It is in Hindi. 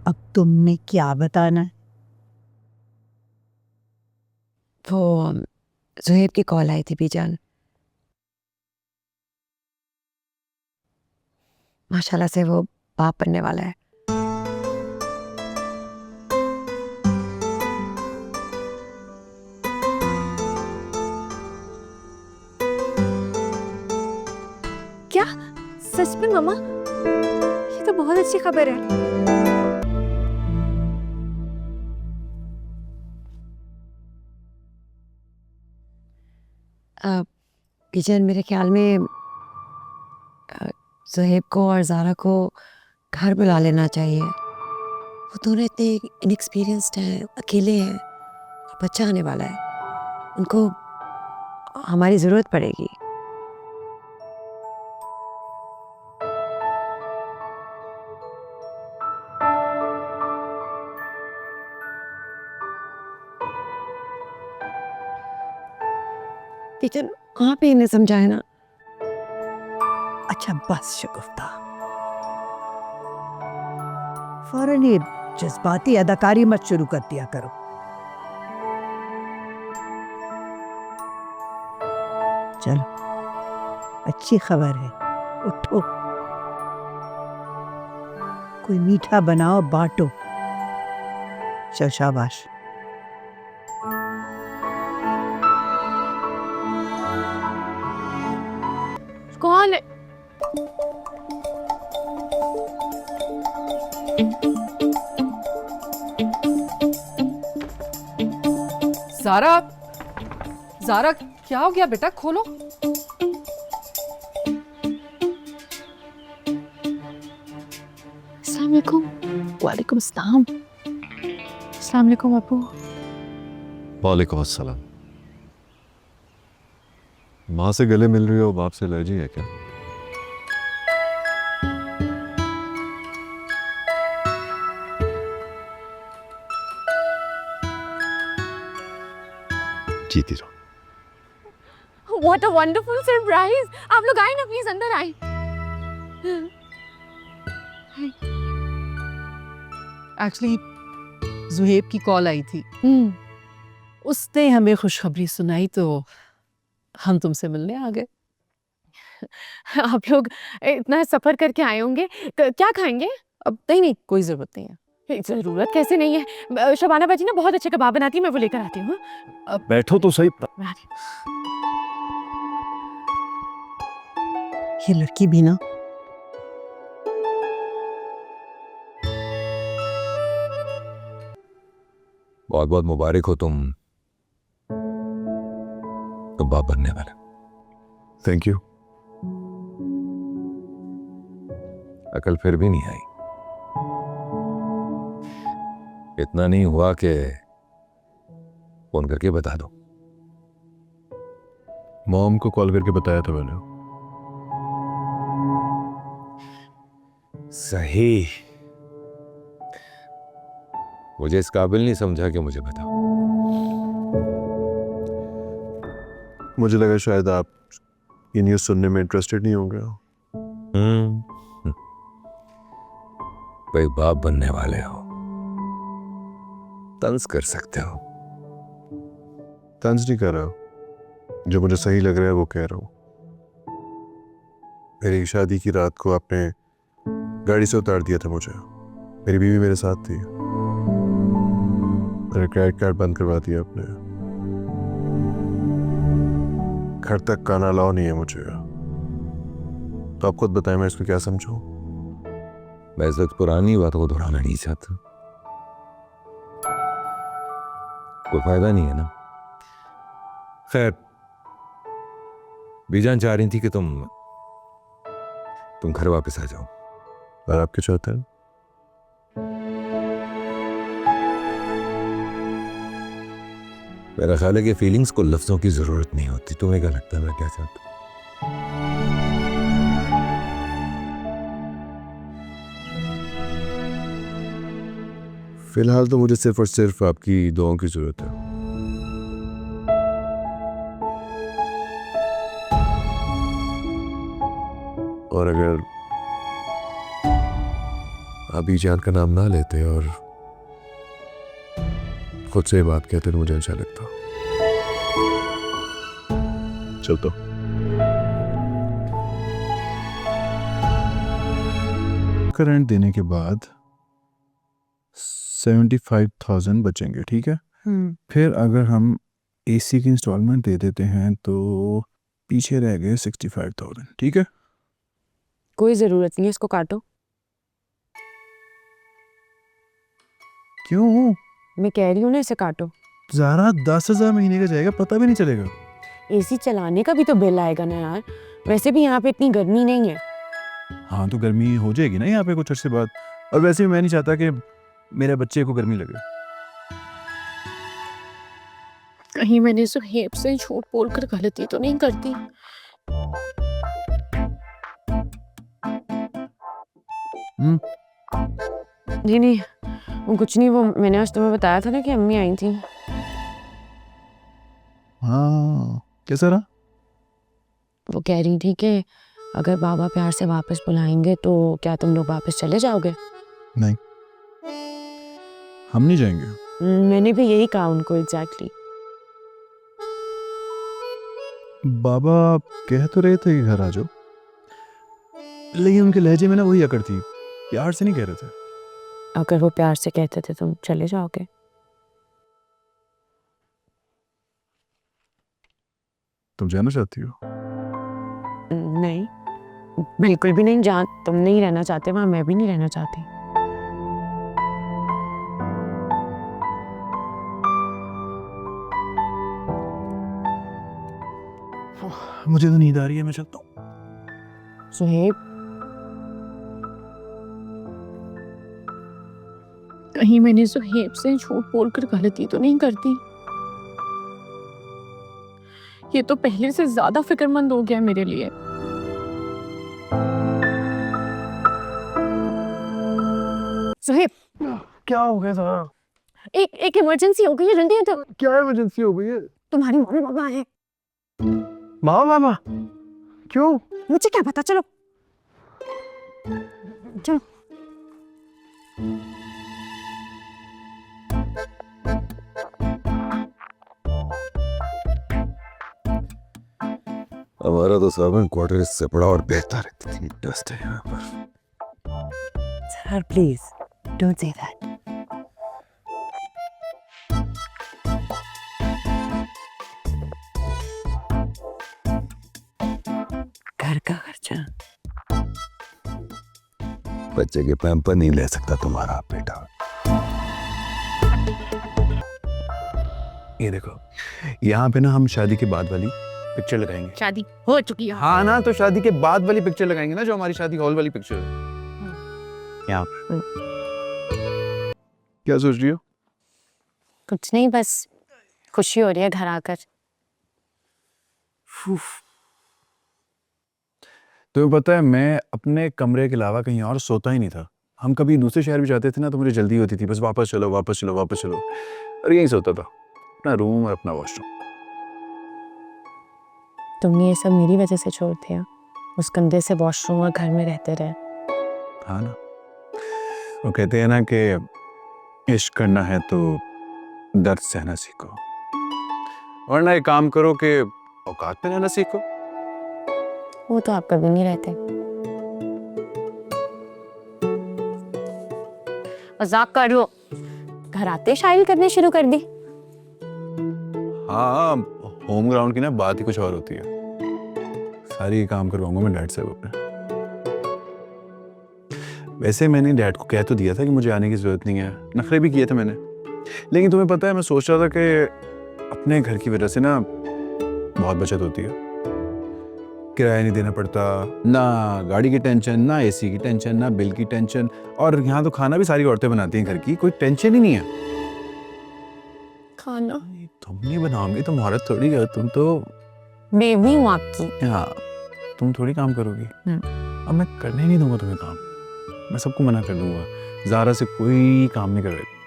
अब तुमने क्या बताना है? वो ज़ुहैब की कॉल आई थी बीजान। माशाल्लाह से वो बाप बनने वाला है। क्या? सच में मामा? ये तो बहुत अच्छी खबर है। बीजान मेरे ख्याल में ज़ुहैब को और ज़ारा को घर बुला लेना चाहिए। वो दोनों इतने इनएक्सपीरियंस्ड हैं, अकेले हैं, बच्चा आने वाला है, उनको हमारी ज़रूरत पड़ेगी। टीचर आप ही इन्हें समझाए ना। अच्छा बस शगुफ्ता, फौरन ये जज्बाती अदाकारी मत शुरू कर दिया करो। चलो, अच्छी खबर है, उठो, कोई मीठा बनाओ बांटो। चल शाबाश। कौन है? ज़ारा, ज़ारा क्या हो गया बेटा, खोलो। अस्सलाम वालेकुम। वालेकुम अस्सलाम। अस्सलाम वालेकुम अबू। वालेकुम अस्सलाम। माँ से गले मिल रही हो, बाप से एलर्जी है क्या? जीती रहो। What a wonderful surprise! आप लोग आए ना, प्लीज अंदर आए। एक्चुअली ज़ुहैब की कॉल आई थी, उसने हमें खुशखबरी सुनाई तो हम तुमसे मिलने आ गए। आप लोग इतना सफर करके आए होंगे, क्या खाएंगे? अब नहीं, कोई ज़रूरत नहीं है। जरूरत कैसे नहीं है? शबाना बाजी ना बहुत अच्छे कबाब बनाती है, मैं वो लेकर आती हूँ। अब बैठो तो सही। मैं आती हूँ। ये लड़की भी ना बहुत बहुत मुबारक हो, तुम बाप बनने वाले। Thank you. अकल फिर भी नहीं आई। इतना नहीं हुआ कि फोन करके बता दो। मॉम को कॉल करके बताया था मैंने। सही। मुझे इस काबिल नहीं समझा कि मुझे बताओ। मुझे लगा शायद आप ये न्यूज़ सुनने में इंटरेस्टेड नहीं होंगे। भाई बाप बनने वाले हो, तंज कर सकते हो। तंज नहीं कर रहा हूं, जो मुझे सही लग रहा है वो कह रहा हूँ। मेरी शादी की रात को आपने गाड़ी से उतार दिया था मुझे। मेरी बीवी मेरे साथ थी। मेरा क्रेडिट कार्ड बंद करवा दिया आपने। घर तक का अलाउ नहीं है मुझे। तो आप खुद बताएं, मैं इसको क्या समझूं? मैं इस वक्त पुरानी बातों को दोहराना नहीं चाहता। कोई फायदा नहीं है ना। खैर, बीजान चाह रही थी कि तुम घर वापस आ जाओ। और आप क्या चाहते हैं? मेरा ख्याल है कि फीलिंग्स को लफ्जों की जरूरत नहीं होती। तुम्हें क्या लगता है मैं क्या चाहता हूं? फिलहाल तो मुझे सिर्फ और सिर्फ आपकी दुआओं की जरूरत है। और अगर अभी जान का नाम ना लेते और खुद से बात कहते तो मुझे अच्छा लगता। चल तो करंट देने के बाद 75,000 बचेंगे, ठीक है। फिर अगर हम एसी की इंस्टॉलमेंट दे देते हैं तो पीछे रह गए 65,000, ठीक है। कोई ज़रूरत नहीं है, इसको काटो। क्यों? मैं कह रही हूँ ना, इसे काटो। ज़ारा 10,000 महीने का जाएगा, पता भी नहीं चलेगा। एसी चलाने का भी तो बिल आएगा ना यार। वैसे भी यहाँ पे इतनी गर्मी नहीं है। हाँ तो गर्मी हो जाएगी ना यहाँ पे कुछ अर्से बाद, और वैसे भी मैं नहीं चाहता कि मेरे बच्चे को गर्मी लगे। कहीं मैंने सुहेब से झूठ बोलकर गलती तो नहीं करती। जी नहीं, वो कुछ नहीं। वो मैंने आज तुम्हें बताया था ना कि अम्मी आई थी। हाँ, कैसा रहा? वो कह रही थी कि अगर बाबा प्यार से वापस बुलाएंगे तो क्या तुम लोग वापस चले जाओगे? नहीं, हम नहीं जाएंगे। मैंने भी यही कहा उनको एग्जैक्टली। बाबा कह तो रहे थे कि घर आ जाओ, लेकिन उनके लहजे में ना वही अकड़ थी, प्यार से नहीं कह रहे थे। अगर वो प्यार से कहते थे तुम चले जाओगे? तुम जाना चाहती हो? नहीं, बिल्कुल भी नहीं। जहाँ तुम नहीं रहना चाहते वहाँ मैं भी नहीं रहना चाहती। मुझे तो नींद आ रही है, मैं चलता हूँ। सुहेब, कहीं मैंने सुहेब से झूठ बोलकर गलती तो नहीं करती। ये तो पहले से ज्यादा फिक्रमंद हो गया मेरे लिए। सुहेब, क्या हो गया था? एक इमरजेंसी हो गई है, जल्दी तो। क्या इमरजेंसी हो गई है? तुम्हारी मम्मी पापा है। माँ बाबा? क्यों? मुझे क्या पता, चलो चलो। हमारा तो सर्वेंट क्वार्टर इससे बड़ा और बेहतर है। इतनी डस्ट है यहाँ पर। Sir please don't say that. घर का खर्चा बच्चे के पैम्पर नहीं ले सकता तुम्हारा बेटा। ये देखो, यहाँ पे ना हम शादी के बाद वाली पिक्चर लगाएंगे। शादी हो चुकी है। हाँ ना, तो शादी के बाद वाली पिक्चर लगाएंगे ना, जो हमारी शादी हॉल वाली पिक्चर है। यहाँ पे क्या सोच रही हो? कुछ नहीं, बस खुशी हो रही है घर आकर। तुम्हें पता है, मैं अपने कमरे के अलावा कहीं और सोता ही नहीं था। हम कभी दूसरे शहर भी जाते थे ना तो मुझे जल्दी होती थी, बस वापस चलो वापस चलो वापस चलो, और यहीं सोता था, अपना रूम और अपना वॉशरूम। तुमने ये सब मेरी वजह से छोड़ दिया। उस गंदे से वॉशरूम और घर में रहते रहे। हाँ ना, वो कहते हैं ना कि इश्क करना है तो दर्द सहना सीखो, वरना एक काम करो कि औकात पे रहना सीखो। वो तो आप कभी नहीं रहते। मजाक कर लो, घर आते शायरी करने शुरू कर दी। हाँ, होम ग्राउंड की ना बात ही कुछ और होती है। सारी काम करवाऊंगा मैं डैड से अपने। वैसे मैंने डैड को कह तो दिया था कि मुझे आने की जरूरत नहीं है, नखरे भी किए थे मैंने, लेकिन तुम्हें पता है मैं सोच रहा था कि अपने घर की वजह से ना बहुत बचत होती है। किराया नहीं देना पड़ता, ना गाड़ी की टेंशन, ना एसी की टेंशन, ना बिल की टेंशन, और यहाँ तो खाना भी सारी औरतें बनाती हैं घर की, कोई टेंशन ही नहीं है। खाना तुम नहीं बनाओगे तो मुहारत थोड़ी है, तुम तो बेबी हूँ आपकी। हाँ, तुम थोड़ी काम करोगी। अब मैं करने नहीं दूंगा तुम्हें काम, मैं सबको मना कर दूंगा। ज़ारा से कोई काम नहीं करवाएगा।